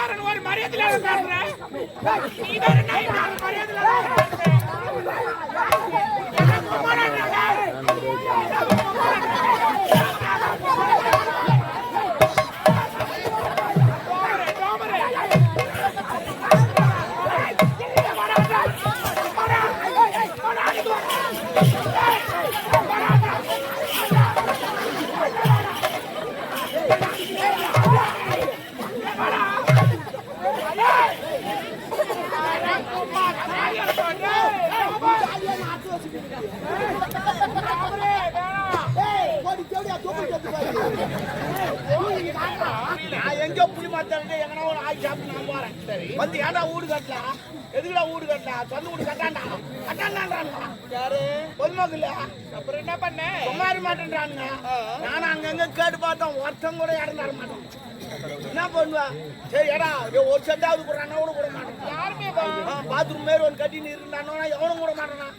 யாரன் ஒரு மரியாதையில பேசுற நீ தான் மரியாதையில எங்க புளி மாத்தாண்டு எங்கன்னா ஒரு ஆய் சாப்பிட்டு நான் போறேன். வந்து ஏன்டா வீடு கட்டலாம், எதுக்குடா வீடு கட்டலாம், சொந்த வீடு கட்டாண்டா கட்டாண்டான்றானுங்க. யாரு பொதுமக்கள் இல்ல. அப்புறம் என்ன பண்ண சொல்லாரு மாட்டேன்றானுங்க. நானும் அங்கங்க கேட்டு பார்த்தோம், ஒருத்தம் கூட இடம் தர மாட்டோம். என்ன பண்ணுவா, சரி ஏடா ஒரு செட்டாவது போடுறானா கூட கூட மாட்டேன். யாருமே பாத்ரூம் மாரி ஒன்று கட்டின்னு இருந்தானோ எவனும் கூட மாட்டேனா.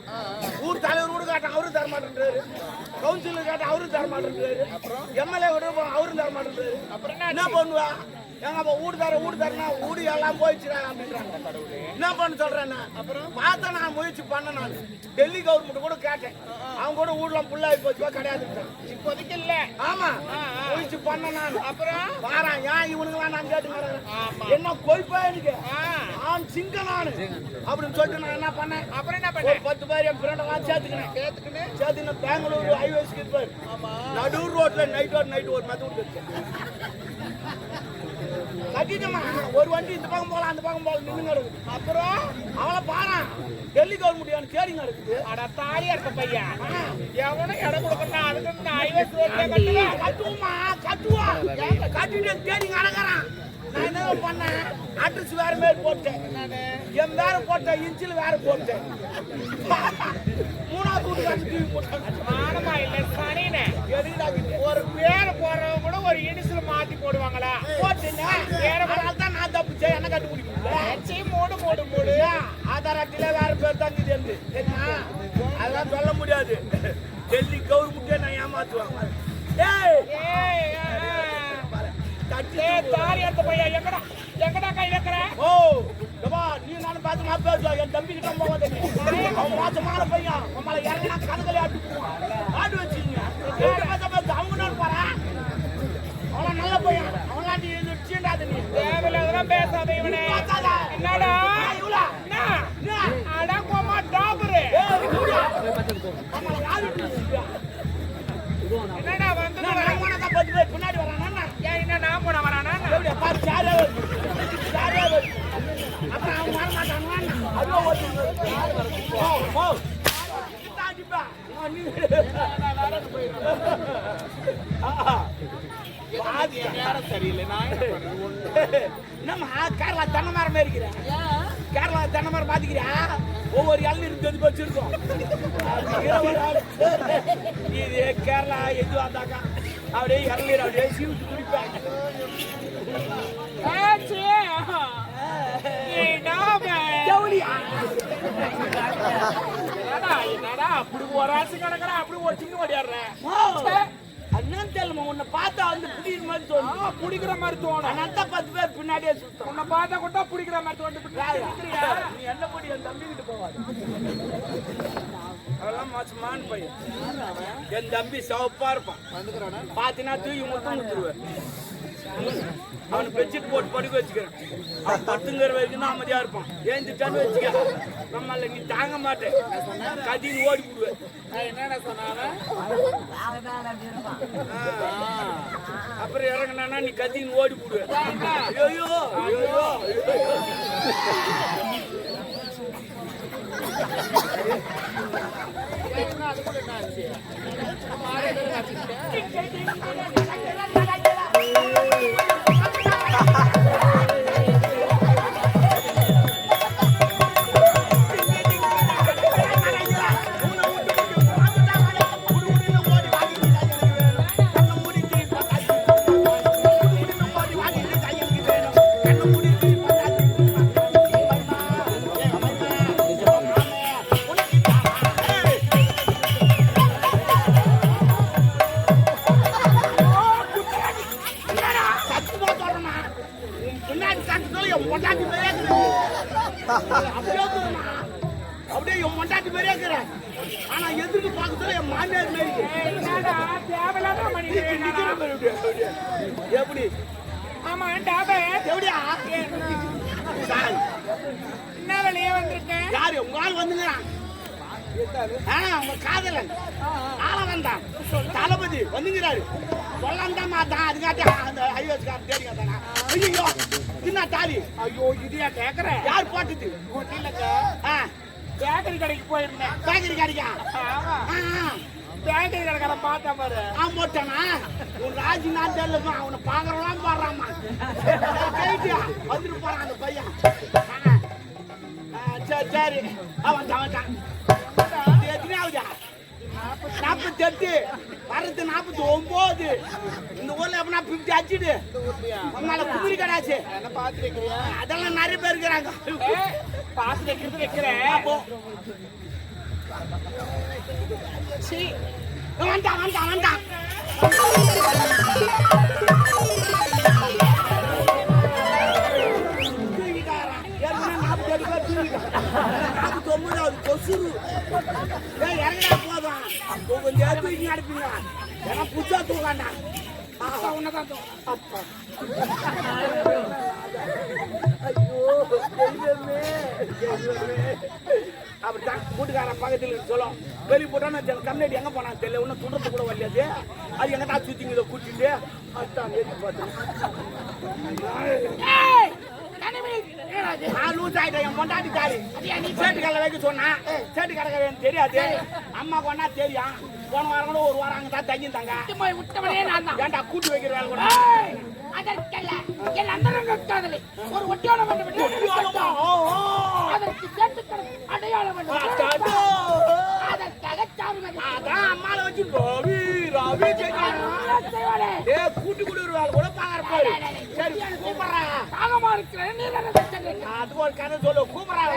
ஊர் தலைவர் கூட காட்டான், அவரும் தர மாட்டேன்றாரு. கவுன்சிலர் கேட்டா அவரும் தர மாட்டேன்றாரு. எம்எல்ஏ கூட அவரும் தர மாட்டேன்றாரு. அப்புறம் என்ன பண்ணுவா, எங்க அப்ப வீடு தரனா வீடு எல்லாம் போயிடுச்சுடா அப்படின்றாங்க. என்ன பண்ண சொல்றேன்னா, அப்புறம் பார்த்தா நான் முயற்சி பண்ண. நான் டெல்லி கவர்மெண்ட் கூட கேட்டேன், அவங்க கூட வீடுலாம் ஃபுல்லாகி போச்சுவா கிடையாது இப்போதைக்கு இல்ல. ஆமா முயற்சி பண்ண நான். அப்புறம் வாரான் ஏன் இவனுங்களாம் நான் கேட்டு என்ன கொய்ப்பா எனக்கு நான் சிங்க நானு அப்படின்னு சொல்லிட்டு நான் என்ன பண்ணேன். அப்புறம் என்ன பண்ணேன், 10 பேர் என் ஃப்ரெண்டெல்லாம் சேர்த்துக்கினேன். பெங்களூரு ஹைவேஸ்க்கு இருப்பாரு, நடு ரோட்ல நைட் ஒரு மெத்தூர் கட்டிட்டுமா ஒரு வண்டி இந்த பக்கம் போகலாம் அந்த பக்கம் போகலாம் நின்று கிடக்குது. அப்புறம் அவளை பாரு டெல்லி கவர்மெண்ட் கேரிங்க இருக்குது. அட தாலியா இருக்க பையன் எவனும் இடம் கொடுக்கணும் அதுக்கு கட்டுவோமா கட்டுவா கட்டிட்டு கேரிங்க அடங்குறான். நான் என்ன பண்ணேன், அட்ரஸ் வேற மேல் போட்டேன், என் வேற போட்டேன், இன்ச்சில் வேற போட்டேன். 3வது வீட்டு டிவி போட்டேன். மானமா இல்ல சனினே ஒரு பேரை போடுறவங்க கூட ஒரு இனிஷியல் மாத்தி போடுவாங்களா போட்டுங்க. வேற தான் நான் தப்பிச்சேன், என்ன கட்டு முடியும் மூடு ஆதார் அட்டையில வேற பேர் தங்கி தெரிஞ்சு சரியா, அதெல்லாம் சொல்ல முடியாது. டெல்லி கவர்மெண்ட்டே நான் ஏமாத்துவாங்க. எங்கடா கை வைக்கிற? ஓ நீ நானும் பார்த்து நான் பேசுவேன். என் தம்பி கிட்ட போவாத, அவன் மோசமான பையன், நம்மள இறங்கினா கதகளே ஆட்டு வச்சுங்க. அவங்க நான் போறேன், அவன் நல்ல பையன், அவன் நீ சீண்டாது. நீ தேவையில்லாம் பேசாத. இவனே என்னடா அடக்கோமா டாபரு என்னடா வந்து பின்னாடி வரானா? ஏன் என்ன நான் போன வரானா? அப்புறம் அவன் வர மாட்டான். கேரளா தென்னை மரம் இருக்கிறேன். கேரளா தென்னை மரம் பாத்துக்கிறியா, ஒவ்வொரு இளநீர் இருந்து வச்சிருக்கோம். இது கேரளா எது வந்தாக்கா அப்படியே இளநீர் அப்படியே சீவிட்டு குடிப்பேன். என்னடா அப்படி ஒரு ஆசை கிடக்குறா, அப்படி ஒரு சிங்க ஓடியாடுறேன். அண்ணன் தெரியல உன்னை பார்த்தா வந்து புடிக்கிற மாதிரி தோணும். புடிக்கிற மாதிரி தோணும். அண்ணன் 10 பேர் பின்னாடியே சுத்தம். உன்னை பார்த்தா கூட புடிக்கிற மாதிரி தோணும். நீ என்ன போடி என் தம்பி கிட்ட போவாது. அதெல்லாம் மோசமான பையன். என் தம்பி சவப்பா இருப்பான். பாத்தீங்கன்னா தூக்கி முத்தம் முத்துருவேன். அவனு பெட்ஷீட் போட்டு படுக்க வச்சுக்கிறேன். அவன் பத்துங்கிற வரைக்கும் தான் அமைதியா இருப்பான். ஏந்திட்டான்னு வச்சுக்க, நம்மள நீ தாங்க மாட்டேன், கதின்னு ஓடி விடுவேன். என்னடா சொன்னாங்க, அப்புறம் இறங்கினா நீ கதின்னு ஓடி விடுவேன். ஐயோ ஐயோ அது கூட என்ன ஆச்சு? காட்டுறதுல என் பொண்டாட்டி மாதிரியே அப்படியே என் பொண்டாட்டி மாதிரியே இருக்கிறேன். ஆனா எதிர்க்கு பார்க்கறதுல என் மாமியார் மாதிரி எப்படி? ஆமா டாபா எப்படியா? என்ன வேலையே வந்திருக்கேன்? யாரு உங்க ஆள் வந்துங்கிறான்? உங்க காதலன் ஆளவன் தான் தளபதி வந்துங்கிறாரு. சொல்லலாம் தான் மாட்டான். அதுக்காட்டி அந்த ஐயோஸ்காரன் தேடி கேட்டானா? ஐயோ என்ன தாலி? ஐயோ இதையா கேக்குறேன்? யார் போட்டது? இல்லங்க பேக்கரி கடைக்கு போயிருந்தேன். பேக்கரி கடைக்கா? பேக்கரி கடைக்கார பார்த்தா பாரு. போட்டானா? உன் ராஜி நான் தெரியல. அவனை பாக்குறவெல்லாம் பாடுறாமா. வந்துட்டு போறான் அந்த பையன். சரி சரி வந்துட்டான். எத்தனாவதா? 48 வர்றது 49. இந்த ஊர்ல எப்படின்னா 50 அடிச்சுடு. உன்னால குதிரை கடாச்சு என்ன பாத்து வைக்கிறியா? அதெல்லாம் நிறைய பேர் இருக்கிறாங்க. பாத்து வைக்கிறது வைக்கிறேன். வந்தான் வந்தான் வந்தான். கொசுரு இறங்கினா போதும் கொஞ்சம் தூக்கி அனுப்பிங்க. ஏன்னா புதுசா தூக்காண்டா உன்னதான் ஐயோ அப்படித்தான் கூட்டுக்காரன் பக்கத்தில் சொல்லும். வெளியே போட்டோன்னு கம்யூனிட்டி எங்க போனான்னு தெரியல. ஒன்னும் துடுறது கூட வரலையாது. அது எங்க தான் சுத்திங்க இதை கூட்டிட்டு அதுதான் ஏற்றி பார்த்தேன். நான் லூஸ் ஆயிட்டேன். என் பொண்டாட்டி தாலி சேட்டு கடலை வைக்க சொன்னேன். சேட்டு கடை தெரியாது. அம்மா கொண்டா தெரியும். போன வாரம் கூட ஒரு வாரம் அங்கதான் தங்கிட்டாங்க. ஏன்டா கூட்டி வைக்கிற வேலை கூட ஒரு ஒட்டியான அடையாளம் அதான் அம்மால வச்சு கூட்டி கொடுக்குற கூட பாக்குற. சரி கூப்பிடுறேன். தாகமா இருக்கிறேன். அது ஒரு கதை சொல்லு. கூப்பிடுறாங்க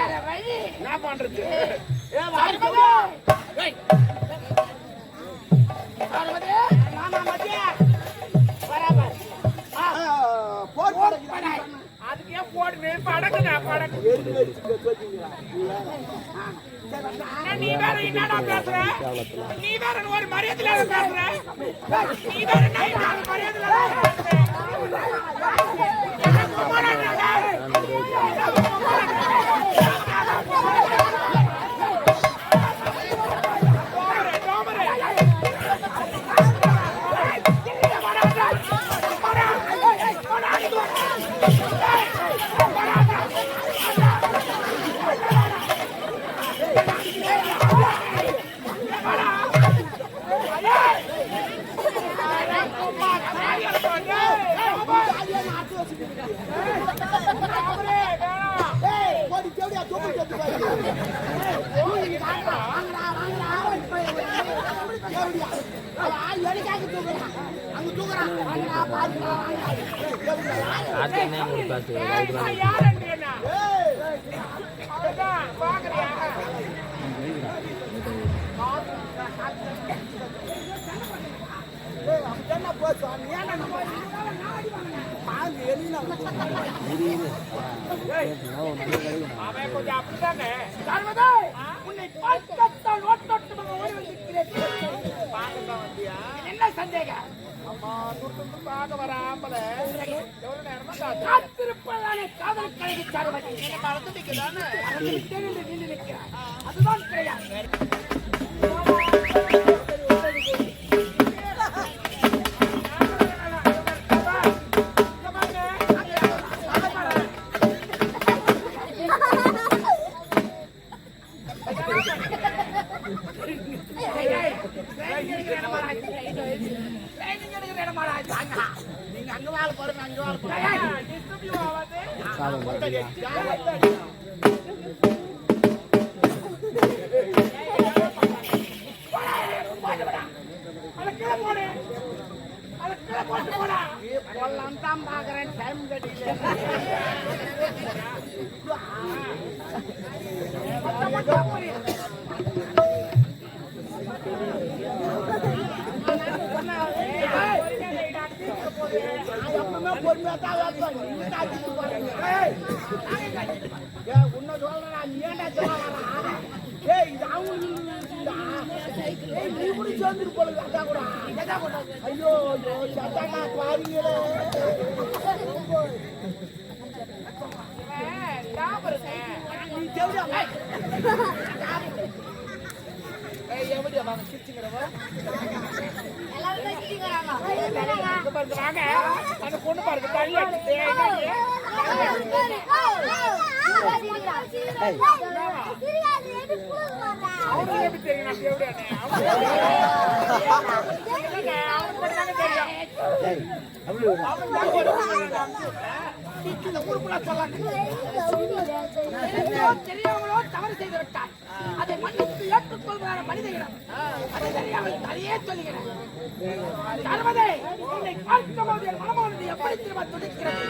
என்ன பண்றது? அதுக்கே போடுமே படக்குடா படக்கு. நீ வேற என்னடா பேசுற? நீ வேற ஒரு மரியாதையில பேசுற? நீ வேற மரியாதையில கொஞ்சம் அப்படித்தானே உன்னை பார்க்கத்தான் என்ன சந்தேகம்? அம்மா துட்டு பார்க்க வராமல எவ்வளவு நேரமா காத்திருப்பதானே காதல் கழகி சார்பதி மறந்துட்டானே அதுதான் கிடையாது. நீங்க அங்க வாழ பாருங்க. அங்க வாழ பாருங்க. தான் பாக்குறேன். டைம் கட்டில பொறுமை பார்த்தா வைப்பேன். நீ தாக்கிட்டு போறீங்க. ஏய், உன்னை சொல்றேன், நீ ஏன்டா சொல்ல? ஏய், இது அவங்களுக்கு ஏய், நீ கூட சேர்ந்துட்டு போல அட்டா கூட. ஐயோ ஐயோ, சட்டாண்டா பாருங்களே. நீ தேவையா? ஏய், எப்படியா வாங்க சிரிச்சுக்கிறவா? வாங்க அந்த பொண்ணு பாருங்க தள்ளி அடிச்சு அவனுக்கு எப்படி தெரியும் நான் எப்படியானே அவனுக்கு தெரியும் தெரியாமலோ தவறு செய்து விட்டார். அதை மன்னித்து ஏற்றுக்கொள்வதான மனித இனம். அதை தெரியாமல் அதையே சொல்லுகிறேன். தளபதி, உன்னை பார்க்கும்போது என் மனமானது எப்படி திரும்ப துடிக்கிறது.